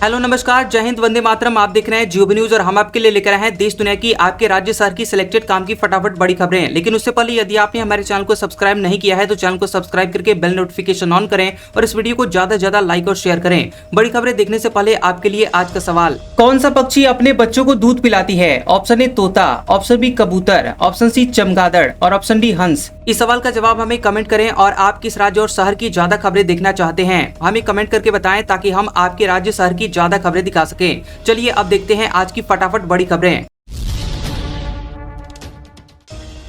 Hello नमस्कार, जय हिंद, वंदे मातरम। आप देख रहे हैं जियो न्यूज और हम आपके लिए लेकर आए हैं देश दुनिया की, आपके राज्य शहर की सिलेक्टेड काम की फटाफट बड़ी खबरें। लेकिन उससे पहले यदि आपने हमारे चैनल को सब्सक्राइब नहीं किया है तो चैनल को सब्सक्राइब करके बेल नोटिफिकेशन ऑन करें और इस वीडियो को ज्यादा से ज्यादा लाइक और शेयर करें। बड़ी खबरें देखने से पहले आपके लिए आज का सवाल, कौन सा पक्षी अपने बच्चों को दूध पिलाती है? ऑप्शन ए तोता, ऑप्शन बी कबूतर, ऑप्शन सी चमगादड़ और ऑप्शन डी हंस। इस सवाल का जवाब हमें कमेंट करें और आप किस राज्य और शहर की ज्यादा खबरें देखना चाहते हैं हमें कमेंट करके बताएं ताकि हम आपके राज्य शहर की ज्यादा खबरें दिखा सकें। चलिए अब देखते हैं आज की फटाफट बड़ी खबरें।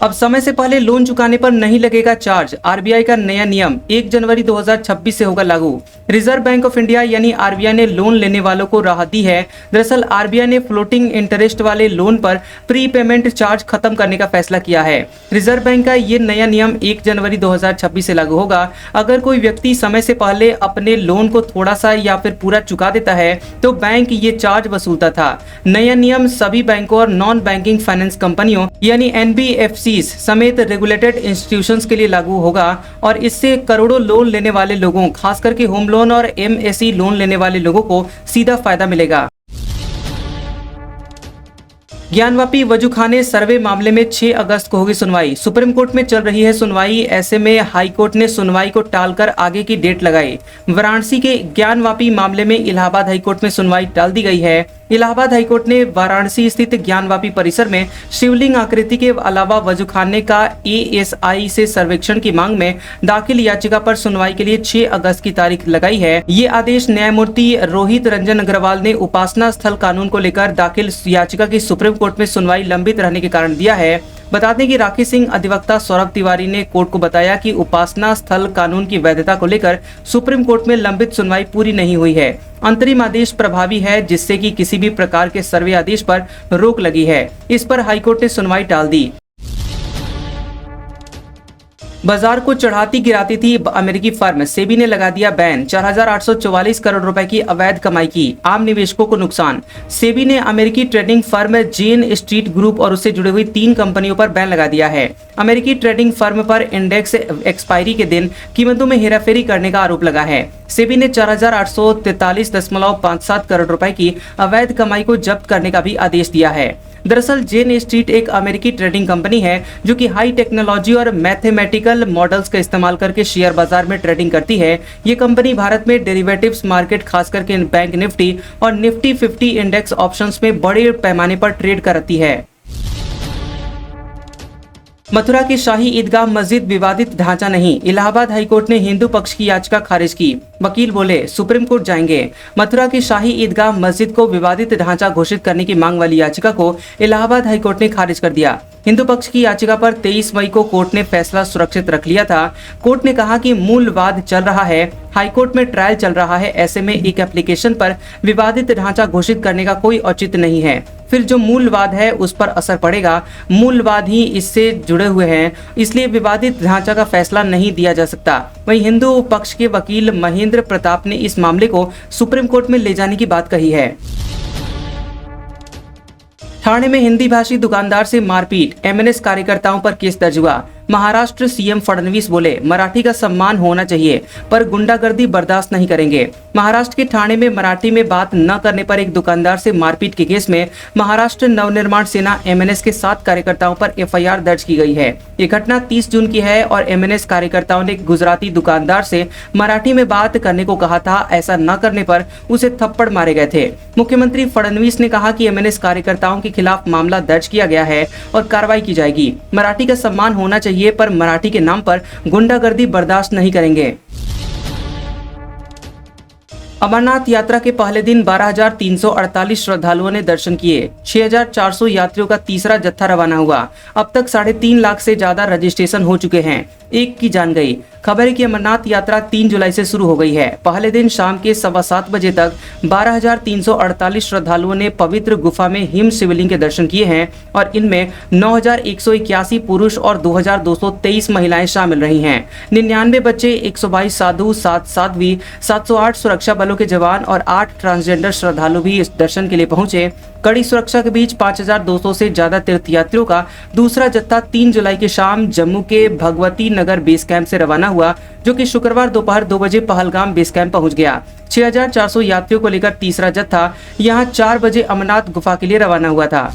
अब समय से पहले लोन चुकाने पर नहीं लगेगा चार्ज, आरबीआई का नया नियम 1 जनवरी 2026 से होगा लागू। रिजर्व बैंक ऑफ इंडिया यानी आरबीआई ने लोन लेने वालों को राहत दी है। दरअसल आरबीआई ने फ्लोटिंग इंटरेस्ट वाले लोन पर प्री पेमेंट चार्ज खत्म करने का फैसला किया है। रिजर्व बैंक का ये नया नियम 1 जनवरी 2026 से लागू होगा। अगर कोई व्यक्ति समय से पहले अपने लोन को थोड़ा सा या फिर पूरा चुका देता है तो बैंक ये चार्ज वसूलता था। नया नियम सभी बैंकों और नॉन बैंकिंग फाइनेंस कंपनियों यानी एनबीएफसी समेत रेगुलेटेड इंस्टीट्यूशंस के लिए लागू होगा और इससे करोड़ों लोन लेने वाले लोगों, खास करके होम लोन और एमएसई लोन लेने वाले लोगों को सीधा फायदा मिलेगा। ज्ञानवापी वजूखाने सर्वे मामले में 6 अगस्त को होगी सुनवाई। सुप्रीम कोर्ट में चल रही है सुनवाई, ऐसे में हाई कोर्ट ने सुनवाई को टालकर आगे की डेट लगाई। वाराणसी के ज्ञानवापी मामले में इलाहाबाद हाई कोर्ट में सुनवाई टाल दी गई है। इलाहाबाद हाईकोर्ट ने वाराणसी स्थित ज्ञानवापी परिसर में शिवलिंग आकृति के अलावा वजूखाने का एएसआई से सर्वेक्षण की मांग में दाखिल याचिका पर सुनवाई के लिए 6 अगस्त की तारीख लगाई है। ये आदेश न्यायमूर्ति रोहित रंजन अग्रवाल ने उपासना स्थल कानून को लेकर दाखिल याचिका की सुप्रीम कोर्ट में सुनवाई लंबित रहने के कारण दिया है। बता दें कि राखी सिंह अधिवक्ता सौरभ तिवारी ने कोर्ट को बताया कि उपासना स्थल कानून की वैधता को लेकर सुप्रीम कोर्ट में लंबित सुनवाई पूरी नहीं हुई है। अंतरिम आदेश प्रभावी है जिससे कि किसी भी प्रकार के सर्वे आदेश पर रोक लगी है। इस पर हाईकोर्ट ने सुनवाई टाल दी। बाजार को चढ़ाती गिराती थी अमेरिकी फर्म, सेबी ने लगा दिया बैन। 4,844 करोड़ रुपए की अवैध कमाई की, आम निवेशकों को नुकसान। सेबी ने अमेरिकी ट्रेडिंग फर्म जेन स्ट्रीट ग्रुप और उससे जुड़ी हुई 3 कंपनियों पर बैन लगा दिया है। अमेरिकी ट्रेडिंग फर्म पर इंडेक्स एक्सपायरी के दिन कीमतों में हेराफेरी करने का आरोप लगा है। सेबी ने 4,843.57 करोड़ रुपए की अवैध कमाई को जब्त करने का भी आदेश दिया है। दरअसल जेन स्ट्रीट एक अमेरिकी ट्रेडिंग कंपनी है जो कि हाई टेक्नोलॉजी और मैथमेटिकल मॉडल्स का इस्तेमाल करके शेयर बाजार में ट्रेडिंग करती है। ये कंपनी भारत में डेरिवेटिव्स मार्केट, खास करके बैंक निफ्टी और निफ्टी 50 इंडेक्स ऑप्शंस में बड़े पैमाने पर ट्रेड करती है। मथुरा की शाही ईदगाह मस्जिद विवादित ढांचा नहीं, इलाहाबाद हाईकोर्ट ने हिंदू पक्ष की याचिका खारिज की। वकील बोले सुप्रीम कोर्ट जाएंगे। मथुरा की शाही ईदगाह मस्जिद को विवादित ढांचा घोषित करने की मांग वाली याचिका को इलाहाबाद हाईकोर्ट ने खारिज कर दिया। हिंदू पक्ष की याचिका पर 23 मई को कोर्ट ने फैसला सुरक्षित रख लिया था। कोर्ट ने कहा कि मूल वाद चल रहा है, हाईकोर्ट में ट्रायल चल रहा है, ऐसे में एक एप्लीकेशन पर विवादित ढांचा घोषित करने का कोई औचित्य नहीं है। फिर जो मूल वाद है उस पर असर पड़ेगा, मूल वाद ही इससे जुड़े हुए हैं, इसलिए विवादित ढांचा का फैसला नहीं दिया जा सकता। वहीं हिंदू पक्ष के वकील महेंद्र प्रताप ने इस मामले को सुप्रीम कोर्ट में ले जाने की बात कही है। ठाणे में हिंदी भाषी दुकानदार से मारपीट, एमएनएस कार्यकर्ताओं पर केस दर्ज हुआ। महाराष्ट्र सीएम फडणवीस बोले मराठी का सम्मान होना चाहिए पर गुंडागर्दी बर्दाश्त नहीं करेंगे। महाराष्ट्र के ठाणे में मराठी में बात न करने पर एक दुकानदार से मारपीट के केस में महाराष्ट्र नवनिर्माण सेना एमएनएस के 7 कार्यकर्ताओं पर एफआईआर दर्ज की गई है। ये घटना 30 जून की है और एमएनएस कार्यकर्ताओं ने गुजराती दुकानदार से मराठी में बात करने को कहा था। ऐसा न करने पर उसे थप्पड़ मारे गए थे। मुख्यमंत्री फडणवीस ने कहा कि एमएनएस कार्यकर्ताओं के खिलाफ मामला दर्ज किया गया है और कार्रवाई की जाएगी। मराठी का सम्मान होना चाहिए पर मराठी के नाम पर गुंडागर्दी बर्दाश्त नहीं करेंगे। अमरनाथ यात्रा के पहले दिन 12,348 श्रद्धालुओं ने दर्शन किए। 6,400 यात्रियों का तीसरा जत्था रवाना हुआ। अब तक 3.5 लाख से ज्यादा रजिस्ट्रेशन हो चुके हैं। एक की जान गई। खबर है कि अमरनाथ यात्रा 3 जुलाई से शुरू हो गई है। पहले दिन शाम के 7:15 बजे तक 12,348 श्रद्धालुओं ने पवित्र गुफा में हिम शिवलिंग के दर्शन किए हैं और इनमें 9,181 पुरुष और 2,223 महिलाएं शामिल रही हैं। 99 बच्चे, 122 साधु, 7 साध्वी, 708 सुरक्षा बलों के जवान और 8 ट्रांसजेंडर श्रद्धालु भी इस दर्शन के लिए पहुंचे। कड़ी सुरक्षा के बीच 5,200 से ज्यादा तीर्थयात्रियों का दूसरा जत्था 3 जुलाई की शाम जम्मू के भगवती श्रीनगर बेस कैंप से रवाना हुआ, जो कि शुक्रवार दोपहर 2 बजे पहलगाम बेस कैंप पहुंच गया। 6400 यात्रियों को लेकर तीसरा जत्था यहां 4 बजे अमरनाथ गुफा के लिए रवाना हुआ था।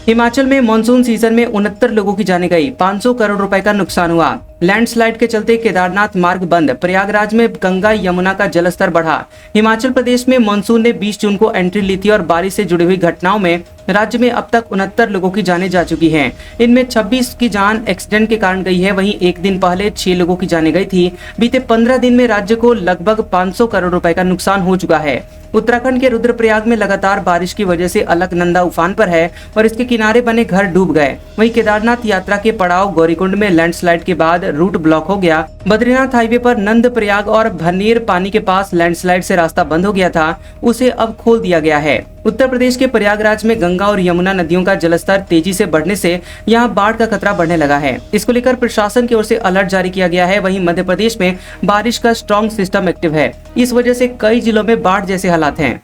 हिमाचल में मानसून सीजन में 69 लोगों की जानें गई, 500 करोड़ रुपए का नुकसान हुआ। लैंडस्लाइड के चलते केदारनाथ मार्ग बंद, प्रयागराज में गंगा यमुना का जलस्तर बढ़ा। हिमाचल प्रदेश में मानसून ने 20 जून को एंट्री ली थी और बारिश से जुड़ी हुई घटनाओं में राज्य में अब तक 69 लोगों की जानें जा चुकी हैं। इनमें 26 की जान एक्सीडेंट के कारण गई है। वहीं एक दिन पहले 6 लोगों की जानें गई थी। बीते 15 दिन में राज्य को लगभग 500 करोड़ रुपए का नुकसान हो चुका है। उत्तराखंड के रुद्रप्रयाग में लगातार बारिश की वजह से अलकनंदा उफान पर है और इसके किनारे बने घर डूब गए। वहीं केदारनाथ यात्रा के पड़ाव गौरीकुंड में लैंडस्लाइड के बाद रूट ब्लॉक हो गया। बद्रीनाथ हाईवे पर नंदप्रयाग और भनेर पानी के पास लैंडस्लाइड से रास्ता बंद हो गया था, उसे अब खोल दिया गया है। उत्तर प्रदेश के प्रयागराज में गंगा और यमुना नदियों का जलस्तर तेजी से बढ़ने से यहां बाढ़ का खतरा बढ़ने लगा है। इसको लेकर प्रशासन की ओर से अलर्ट जारी किया गया है। वहीं मध्य प्रदेश में बारिश का स्ट्रॉन्ग सिस्टम एक्टिव है। इस वजह से कई जिलों में बाढ़ जैसे हालात हैं।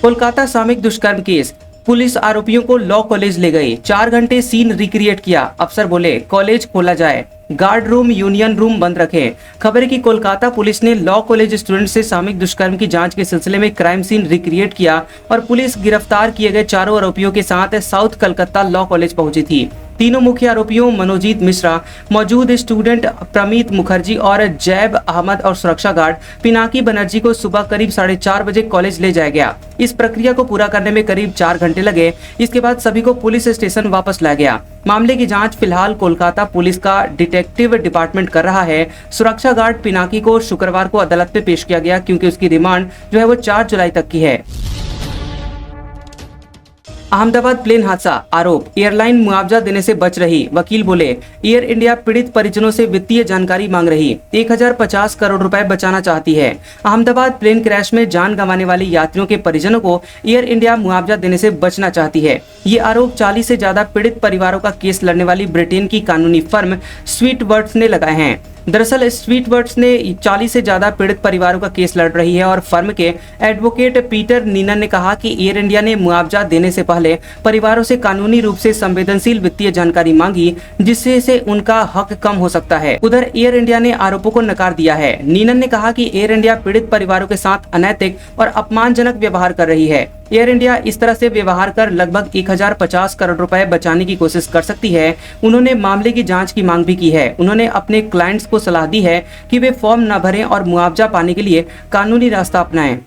कोलकाता सामूहिक दुष्कर्म केस, पुलिस आरोपियों को लॉ कॉलेज ले गई, 4 घंटे सीन रिक्रिएट किया। अफसर बोले कॉलेज खोला जाए, गार्ड रूम यूनियन रूम बंद रखें। खबर है कि कोलकाता पुलिस ने लॉ कॉलेज स्टूडेंट से सामूहिक दुष्कर्म की जांच के सिलसिले में क्राइम सीन रिक्रिएट किया और पुलिस गिरफ्तार किए गए 4 आरोपियों के साथ साउथ कलकत्ता लॉ कॉलेज पहुंची थी। तीनों मुख्य आरोपियों मनोजीत मिश्रा, मौजूद स्टूडेंट प्रमीत मुखर्जी और जैब अहमद और सुरक्षा गार्ड पिनाकी बनर्जी को सुबह करीब 4:30 बजे कॉलेज ले जाया गया। इस प्रक्रिया को पूरा करने में करीब 4 घंटे लगे। इसके बाद सभी को पुलिस स्टेशन वापस लाया गया। मामले की जांच फिलहाल कोलकाता पुलिस का डिटेक्टिव डिपार्टमेंट कर रहा है। सुरक्षा गार्ड पिनाकी को शुक्रवार को अदालत में पेश किया गया क्योंकि उसकी रिमांड जो है वो 4 जुलाई तक की है। अहमदाबाद प्लेन हादसा, आरोप एयरलाइन मुआवजा देने से बच रही। वकील बोले एयर इंडिया पीड़ित परिजनों से वित्तीय जानकारी मांग रही, 1050 करोड़ रुपए बचाना चाहती है। अहमदाबाद प्लेन क्रैश में जान गंवाने वाले यात्रियों के परिजनों को एयर इंडिया मुआवजा देने से बचना चाहती है। ये आरोप 40 से ज्यादा पीड़ित परिवारों का केस लड़ने वाली ब्रिटेन की कानूनी फर्म स्वीटवर्ट्स ने लगाए हैं। दरअसल स्वीटवर्ट्स ने 40 से ज्यादा पीड़ित परिवारों का केस लड़ रही है और फर्म के एडवोकेट पीटर नीनन ने कहा कि एयर इंडिया ने मुआवजा देने से पहले परिवारों से कानूनी रूप से संवेदनशील वित्तीय जानकारी मांगी, जिससे से उनका हक कम हो सकता है। उधर एयर इंडिया ने आरोपों को नकार दिया है। नीनन ने कहा कि एयर इंडिया पीड़ित परिवारों के साथ अनैतिक और अपमानजनक व्यवहार कर रही है। एयर इंडिया इस तरह से व्यवहार कर लगभग 1050 करोड़ रुपए बचाने की कोशिश कर सकती है। उन्होंने मामले की जांच की मांग भी की है। उन्होंने अपने क्लाइंट्स को सलाह दी है कि वे फॉर्म न भरें और मुआवजा पाने के लिए कानूनी रास्ता अपनाएं।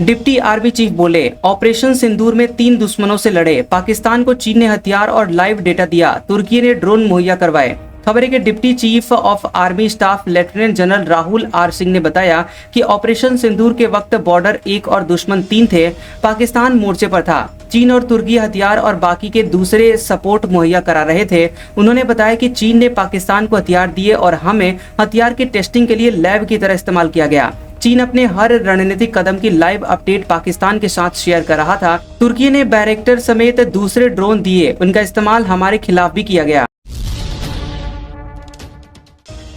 डिप्टी आर्मी चीफ बोले ऑपरेशन सिंदूर में 3 दुश्मनों से लड़े, पाकिस्तान को चीन ने हथियार और लाइव डेटा दिया, तुर्की ने ड्रोन मुहैया करवाए। खबर है कि deputy chief of army staff lieutenant general Rahul R Singh ने बताया कि ऑपरेशन सिंदूर के वक्त बॉर्डर 1 और दुश्मन 3 थे। पाकिस्तान मोर्चे पर था। चीन और तुर्की हथियार और बाकी के दूसरे सपोर्ट मुहैया करा रहे थे। उन्होंने बताया कि चीन ने पाकिस्तान को हथियार दिए और हमें हथियार की टेस्टिंग के लिए लैब की तरह इस्तेमाल किया गया। चीन अपने हर रणनीतिक कदम की लाइव अपडेट पाकिस्तान के साथ शेयर कर रहा था। तुर्की ने बैरेक्टर समेत दूसरे ड्रोन दिए, उनका इस्तेमाल हमारे खिलाफ भी किया गया।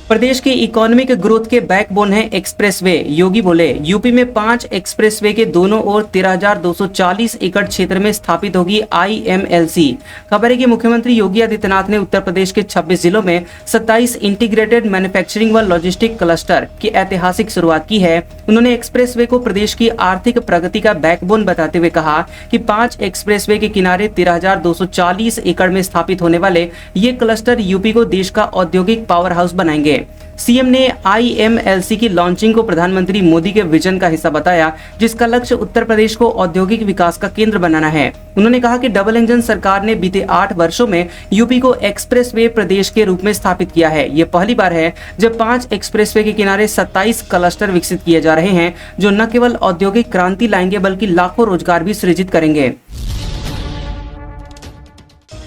प्रदेश की इकोनॉमिक ग्रोथ के बैकबोन है एक्सप्रेसवे। योगी बोले यूपी में 5 एक्सप्रेसवे के दोनों ओर 13,240 एकड़ क्षेत्र में स्थापित होगी IMLC। खबर है कि मुख्यमंत्री योगी आदित्यनाथ ने उत्तर प्रदेश के 26 जिलों में 27 इंटीग्रेटेड मैन्युफैक्चरिंग व लॉजिस्टिक क्लस्टर की ऐतिहासिक शुरुआत की है। उन्होंने एक्सप्रेसवे को प्रदेश की आर्थिक प्रगति का बैकबोन बताते हुए कहा कि 5 एक्सप्रेसवे के किनारे 13,240 एकड़ में स्थापित होने वाले ये क्लस्टर यूपी को देश का औद्योगिक पावर हाउस बनाएंगे। सीएम ने IMLC की लॉन्चिंग को प्रधानमंत्री मोदी के विजन का हिस्सा बताया, जिसका लक्ष्य उत्तर प्रदेश को औद्योगिक विकास का केंद्र बनाना है। उन्होंने कहा कि डबल इंजन सरकार ने बीते 8 वर्षों में यूपी को एक्सप्रेसवे प्रदेश के रूप में स्थापित किया है। ये पहली बार है जब 5 एक्सप्रेसवे के किनारे 27 क्लस्टर विकसित किए जा रहे हैं, जो न केवल औद्योगिक क्रांति लाएंगे बल्कि लाखों रोजगार भी सृजित करेंगे।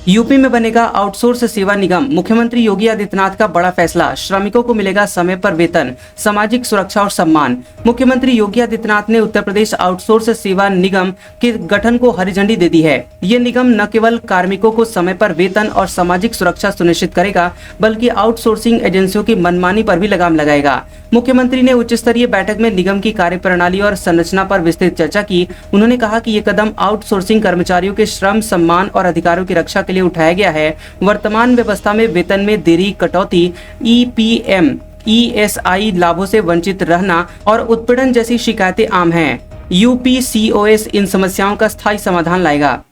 यूपी में बनेगा आउटसोर्स सेवा निगम, मुख्यमंत्री योगी आदित्यनाथ का बड़ा फैसला, श्रमिकों को मिलेगा समय पर वेतन, सामाजिक सुरक्षा और सम्मान। मुख्यमंत्री योगी आदित्यनाथ ने उत्तर प्रदेश आउटसोर्स सेवा निगम के गठन को हरी झंडी दे दी है। ये निगम न केवल कार्मिकों को समय पर वेतन और सामाजिक सुरक्षा सुनिश्चित करेगा, बल्कि आउटसोर्सिंग एजेंसियों की मनमानी पर भी लगाम लगाएगा। मुख्यमंत्री ने उच्च स्तरीय बैठक में निगम की कार्यप्रणाली और संरचना पर विस्तृत चर्चा की। उन्होंने कहा कि ये कदम आउटसोर्सिंग कर्मचारियों के श्रम, सम्मान और अधिकारों की रक्षा के लिए उठाया गया है। वर्तमान व्यवस्था में वेतन में देरी, कटौती, ईपीएम, ईएसआई लाभों से वंचित रहना और उत्पीड़न जैसी शिकायतें आम हैं। यूपीसीओएस इन समस्याओं का स्थायी समाधान लाएगा।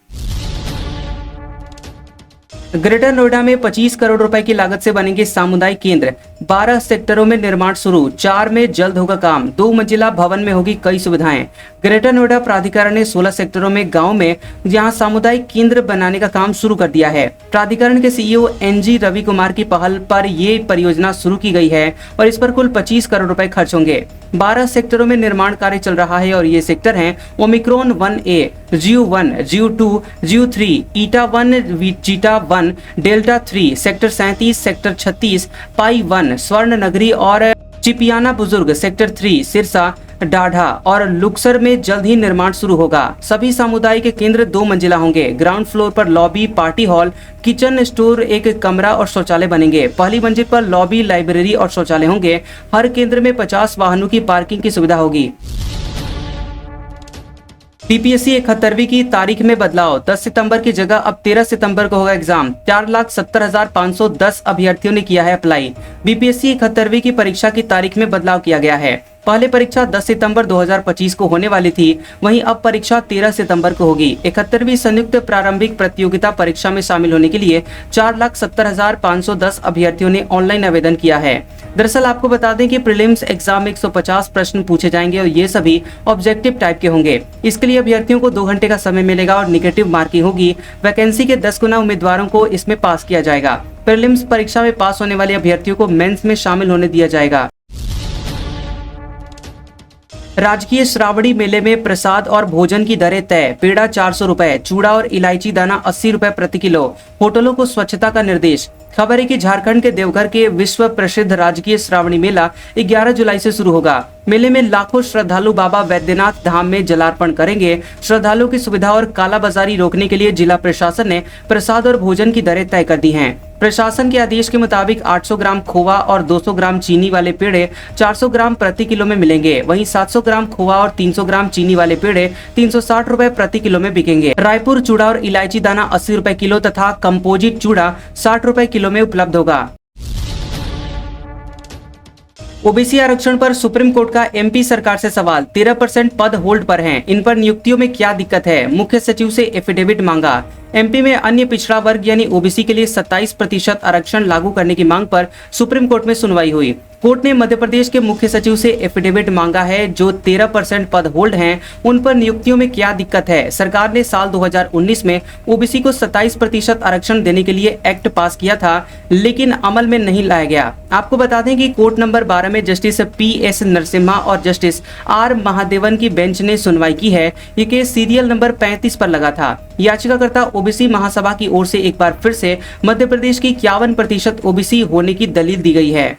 ग्रेटर नोएडा में 25 करोड़ रुपए की लागत से बनेंगे सामुदायिक केंद्र, 12 सेक्टरों में निर्माण शुरू, 4 में जल्द होगा काम, 2 मंजिला भवन में होगी कई सुविधाएं। ग्रेटर नोएडा प्राधिकरण ने 16 सेक्टरों में गांव में जहां सामुदायिक केंद्र बनाने का काम शुरू कर दिया है। प्राधिकरण के सीईओ एनजी रवि कुमार की पहल पर ये परियोजना शुरू की गई है और इस पर कुल 25 करोड़ रुपए खर्च होंगे। 12 सेक्टरों में निर्माण कार्य चल रहा है और ये सेक्टर हैं ओमिक्रॉन 1A, जियो 1, जियो 2, जियो 3, ईटा 1, चीटा 1, डेल्टा 3, सेक्टर 37, सेक्टर 36, पाई 1, स्वर्ण नगरी और चिपियाना बुजुर्ग, सेक्टर 3, सिरसा, डाढ़ा और लुक्सर में जल्द ही निर्माण शुरू होगा। सभी सामुदायिक केंद्र 2 मंजिला होंगे। ग्राउंड फ्लोर पर lobby, party hall, kitchen, store, एक कमरा और शौचालय बनेंगे। पहली मंजिल पर लॉबी, लाइब्रेरी और शौचालय होंगे। हर केंद्र में 50 वाहनों की पार्किंग की सुविधा होगी। बीपीएससी 71वीं की तारीख में बदलाव, 10 सितंबर की जगह अब 13 सितंबर को होगा एग्जाम। 4,70,510 अभ्यर्थियों ने किया है अप्लाई। बीपीएससी 71वीं की परीक्षा की तारीख में बदलाव किया गया है। पहले परीक्षा 10 सितंबर 2025 को होने वाली थी, वहीं अब परीक्षा 13 सितंबर को होगी। 71वीं संयुक्त प्रारंभिक प्रतियोगिता परीक्षा में शामिल होने के लिए 4,70,510 अभ्यर्थियों ने ऑनलाइन आवेदन किया है। दरअसल आपको बता दें कि प्रीलिम्स एग्जाम में 150 प्रश्न पूछे जाएंगे और ये सभी ऑब्जेक्टिव टाइप के होंगे। इसके लिए अभ्यर्थियों को 2 घंटे का समय मिलेगा और निगेटिव मार्किंग होगी। वैकेंसी के 10 गुना उम्मीदवारों को इसमें पास किया जाएगा। प्रीलिम्स परीक्षा में पास होने वाले अभ्यर्थियों को मेंस में शामिल होने दिया जाएगा। राजकीय श्रावणी मेले में प्रसाद और भोजन की दरें तय, पेड़ा 400 रुपए, चूड़ा और इलायची दाना 80 रुपए प्रति किलो। होटलों को स्वच्छता का निर्देश। खबर है कि झारखंड के देवघर के विश्व प्रसिद्ध राजकीय श्रावणी मेला 11 जुलाई से शुरू होगा। मेले में लाखों श्रद्धालु बाबा वैद्यनाथ धाम में जलार्पण करेंगे। श्रद्धालुओं की सुविधा और कालाबाजारी रोकने के लिए जिला प्रशासन ने प्रसाद और भोजन की दरें तय कर दी हैं। प्रशासन के आदेश के मुताबिक 800 ग्राम खोवा और 200 ग्राम चीनी वाले पेड़े 400 ग्राम प्रति किलो में मिलेंगे। वहीं 700 ग्राम खोवा और 300 ग्राम चीनी वाले पेड़े 360 रुपए प्रति किलो में बिकेंगे। रायपुर चूड़ा और इलायची दाना 80 रुपए किलो तथा कंपोजिट चूड़ा 60 रुपए किलो में उपलब्ध होगा। ओबीसी आरक्षण पर सुप्रीम कोर्ट का एमपी सरकार से सवाल, 13% पद होल्ड पर हैं, इन पर नियुक्तियों में क्या दिक्कत है? मुख्य सचिव से एफिडेविट मांगा। एमपी में अन्य पिछड़ा वर्ग यानी ओबीसी के लिए 27% आरक्षण लागू करने की मांग पर सुप्रीम कोर्ट में सुनवाई हुई। कोर्ट ने मध्य प्रदेश के मुख्य सचिव से एफिडेविट मांगा है। जो 13% पद होल्ड हैं, उन पर नियुक्तियों में क्या दिक्कत है? सरकार ने साल 2019 में ओबीसी को 27% आरक्षण देने के लिए एक्ट पास किया था, लेकिन अमल में नहीं लाया गया। आपको बता दें कि कोर्ट नंबर 12 में जस्टिस पीएस नरसिम्हा और जस्टिस आर महादेवन की बेंच ने सुनवाई की है। ये केस सीरियल नंबर 35 पर लगा था। याचिकाकर्ता ओबीसी महासभा की ओर से एक बार फिर से मध्य प्रदेश की 51% ओबीसी होने की दलील दी गई है।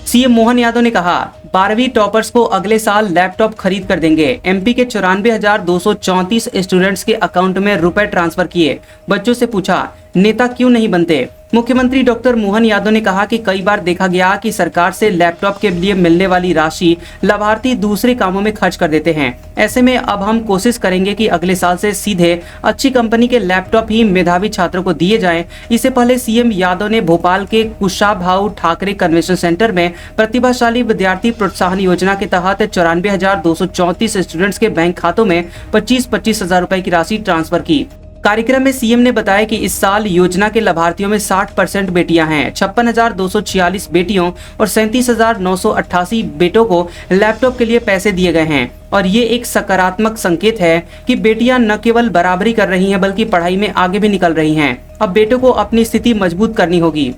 सीएम मोहन यादव ने कहा 12वीं टॉपर्स को अगले साल लैपटॉप खरीद कर देंगे। एमपी के 94,234 स्टूडेंट्स के अकाउंट में रुपए ट्रांसफर किए। बच्चों से पूछा, नेता क्यों नहीं बनते? मुख्यमंत्री डॉक्टर मोहन यादव ने कहा कि कई बार देखा गया कि सरकार से लैपटॉप के लिए मिलने वाली राशि लाभार्थी दूसरे कामों में खर्च कर देते हैं। ऐसे में अब हम कोशिश करेंगे कि अगले साल से सीधे अच्छी कंपनी के लैपटॉप ही मेधावी छात्रों को दिए जाएं। इससे पहले सीएम यादव ने भोपाल के कुशाभाऊ ठाकरे कन्वेंशन सेंटर में प्रतिभाशाली विद्यार्थी प्रोत्साहन योजना के तहत 94,234 स्टूडेंट्स के बैंक खातों में 25-25 हजार रुपए की राशि ट्रांसफर की। कार्यक्रम में सीएम ने बताया कि इस साल योजना के लाभार्थियों में 60% बेटियां हैं। 56,246 बेटियों और 37,988 बेटों को लैपटॉप के लिए पैसे दिए गए हैं और ये एक सकारात्मक संकेत है कि बेटियां न केवल बराबरी कर रही हैं बल्कि पढ़ाई में आगे भी निकल रही हैं। अब बेटों को अपनी स्थिति मजबूत करनी होगी।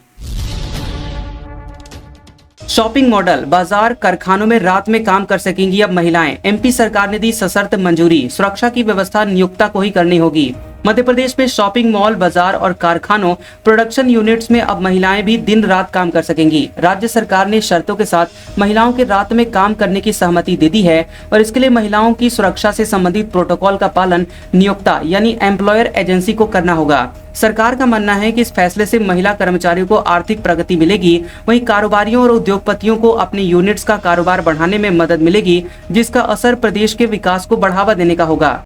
शॉपिंग मॉडल, बाजार, कारखानों में रात में काम कर सकेंगी अब महिलाएं। एमपी सरकार ने दी सशर्त मंजूरी। सुरक्षा की व्यवस्था नियोक्ता को ही करनी होगी। मध्य प्रदेश में शॉपिंग मॉल, बाजार और कारखानों, प्रोडक्शन यूनिट्स में अब महिलाएं भी दिन रात काम कर सकेंगी। राज्य सरकार ने शर्तों के साथ महिलाओं के रात में काम करने की सहमति दे दी है और इसके लिए महिलाओं की सुरक्षा से संबंधित प्रोटोकॉल का पालन नियोक्ता यानी एम्प्लॉयर एजेंसी को करना होगा। सरकार का मानना है कि इस फैसले से महिला कर्मचारियों को आर्थिक प्रगति मिलेगी, वहीं कारोबारियों और उद्योगपतियों को अपने यूनिट्स का कारोबार बढ़ाने में मदद मिलेगी, जिसका असर प्रदेश के विकास को बढ़ावा देने का होगा।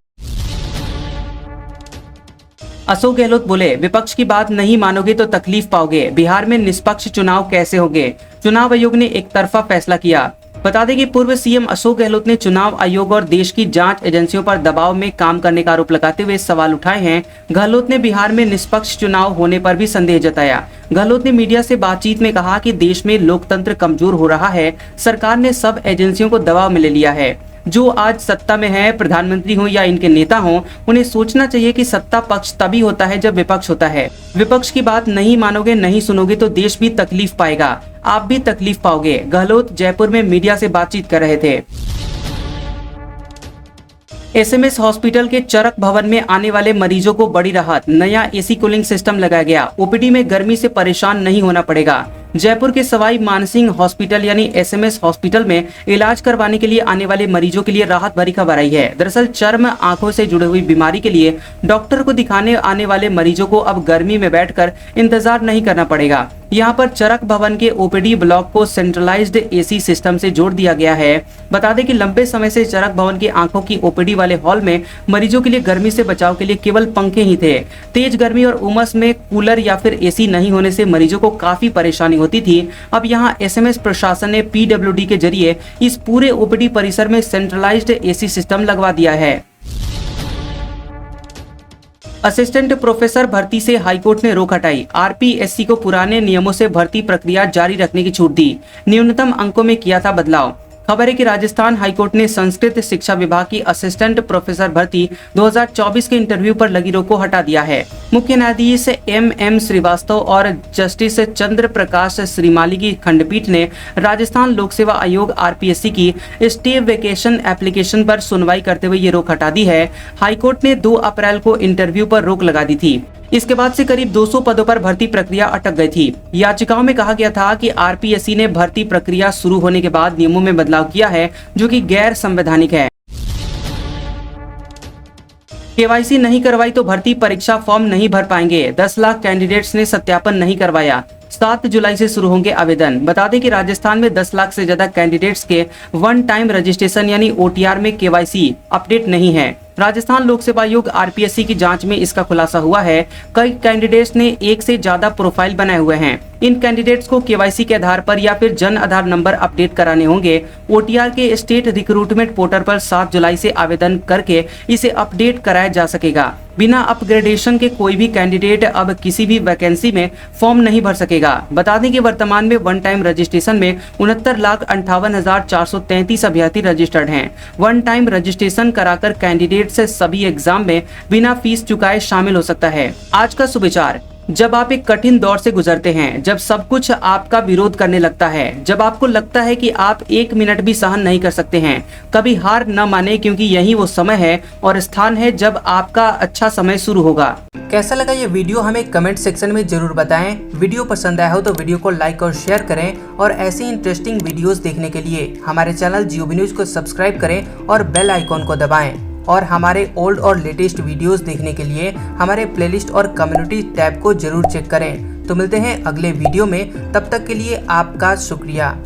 अशोक गहलोत बोले, विपक्ष की बात नहीं मानोगे तो तकलीफ पाओगे। बिहार में निष्पक्ष चुनाव कैसे होंगे? चुनाव आयोग ने एक तरफा फैसला किया। बता दें कि पूर्व सीएम अशोक गहलोत ने चुनाव आयोग और देश की जांच एजेंसियों पर दबाव में काम करने का आरोप लगाते हुए सवाल उठाए हैं। गहलोत ने बिहार में निष्पक्ष चुनाव होने पर भी संदेह जताया। गहलोत ने मीडिया से बातचीत में कहा कि देश में लोकतंत्र कमजोर हो रहा है। सरकार ने सब एजेंसियों को दबाव में ले लिया है। जो आज सत्ता में है, प्रधानमंत्री हो या इनके नेता हो, उन्हें सोचना चाहिए कि सत्ता पक्ष तभी होता है जब विपक्ष होता है। विपक्ष की बात नहीं मानोगे, नहीं सुनोगे तो देश भी तकलीफ पाएगा, आप भी तकलीफ पाओगे। गहलोत जयपुर में मीडिया से बातचीत कर रहे थे। एसएमएस हॉस्पिटल के चरक भवन में आने वाले मरीजों को बड़ी राहत, नया एसी कूलिंग सिस्टम लगाया गया। ओपीडी में गर्मी से परेशान नहीं होना पड़ेगा। जयपुर के सवाई मानसिंह हॉस्पिटल यानी एसएमएस हॉस्पिटल में इलाज करवाने के लिए आने वाले मरीजों के लिए राहत भरी खबर आई है। दरअसल चर्म आंखों से जुड़ी हुई बीमारी के लिए डॉक्टर को दिखाने आने वाले मरीजों को अब गर्मी में बैठकर इंतजार नहीं करना पड़ेगा। यहाँ पर चरक भवन के ओपीडी ब्लॉक को सेंट्रलाइज्ड एसी सिस्टम से जोड़ दिया गया है। बता दें कि लंबे समय से चरक भवन की आंखों की ओपीडी वाले हॉल में मरीजों के लिए गर्मी से बचाव के लिए केवल पंखे ही थे। तेज गर्मी और उमस में कूलर या फिर एसी नहीं होने से मरीजों को काफी परेशानी होती थी। अब यहाँ एसएमएस प्रशासन ने पीडब्ल्यूडी के जरिए इस पूरे ओपीडी परिसर में सेंट्रलाइज्ड एसी सिस्टम लगवा दिया है। असिस्टेंट प्रोफेसर भर्ती से हाईकोर्ट ने रोक हटाई। आरपीएससी को पुराने नियमों से भर्ती प्रक्रिया जारी रखने की छूट दी। न्यूनतम अंकों में किया था बदलाव। खबर है कि राजस्थान हाईकोर्ट ने संस्कृत शिक्षा विभाग की असिस्टेंट प्रोफेसर भर्ती 2024 के इंटरव्यू पर लगी रोक को हटा दिया है। मुख्य न्यायाधीश एम श्रीवास्तव और जस्टिस चंद्र प्रकाश श्रीमाली की खंडपीठ ने राजस्थान लोक सेवा आयोग आरपीएससी की स्टे वेकेशन एप्लीकेशन पर सुनवाई करते हुए ये रोक हटा दी है। हाईकोर्ट ने 2 अप्रैल को इंटरव्यू पर रोक लगा दी थी। इसके बाद से करीब 200 पदों पर भर्ती प्रक्रिया अटक गई थी। याचिकाओं में कहा गया था कि आरपीएससी ने भर्ती प्रक्रिया शुरू होने के बाद नियमों में बदलाव किया है जो कि गैर संवैधानिक है। केवाईसी नहीं करवाई तो भर्ती परीक्षा फॉर्म नहीं भर पाएंगे। 10 लाख कैंडिडेट्स ने सत्यापन नहीं करवाया। 7 जुलाई से शुरू होंगे आवेदन। बता दें कि राजस्थान में 10 लाख से ज्यादा कैंडिडेट्स के वन टाइम रजिस्ट्रेशन यानी ओटीआर में केवाईसी अपडेट नहीं है। राजस्थान लोक सेवा आयोग आरपीएससी की जांच में इसका खुलासा हुआ है। कई कैंडिडेट्स ने एक से ज्यादा प्रोफाइल बनाए हुए हैं। इन कैंडिडेट्स को केवाईसी के आधार पर या फिर जन आधार नंबर अपडेट कराने होंगे। ओटीआर के स्टेट रिक्रूटमेंट पोर्टल पर 7 जुलाई से आवेदन करके इसे अपडेट कराया जा सकेगा। बिना अपग्रेडेशन के कोई भी कैंडिडेट अब किसी भी वैकेंसी में फॉर्म नहीं भर सकेगा। बता दें कि वर्तमान में वन टाइम रजिस्ट्रेशन में 69,58,433 अभ्यर्थी रजिस्टर्ड हैं। वन टाइम रजिस्ट्रेशन कराकर कैंडिडेट से सभी एग्जाम में बिना फीस चुकाए शामिल हो सकता है। आज का सुविचार, जब आप एक कठिन दौर से गुजरते हैं, जब सब कुछ आपका विरोध करने लगता है, जब आपको लगता है कि आप 1 मिनट भी सहन नहीं कर सकते हैं, कभी हार न माने, क्योंकि यही वो समय है और स्थान है जब आपका अच्छा समय शुरू होगा। कैसा लगा ये वीडियो हमें कमेंट सेक्शन में जरूर बताएं। वीडियो पसंद आया हो तो वीडियो को लाइक और शेयर करें और ऐसी इंटरेस्टिंग वीडियोस देखने के लिए हमारे चैनल जियोबी न्यूज को सब्सक्राइब करें और बेल आइकॉन को दबाएं। और हमारे ओल्ड और लेटेस्ट वीडियोस देखने के लिए हमारे प्लेलिस्ट और कम्युनिटी टैब को जरूर चेक करें। तो मिलते हैं अगले वीडियो में, तब तक के लिए आपका शुक्रिया।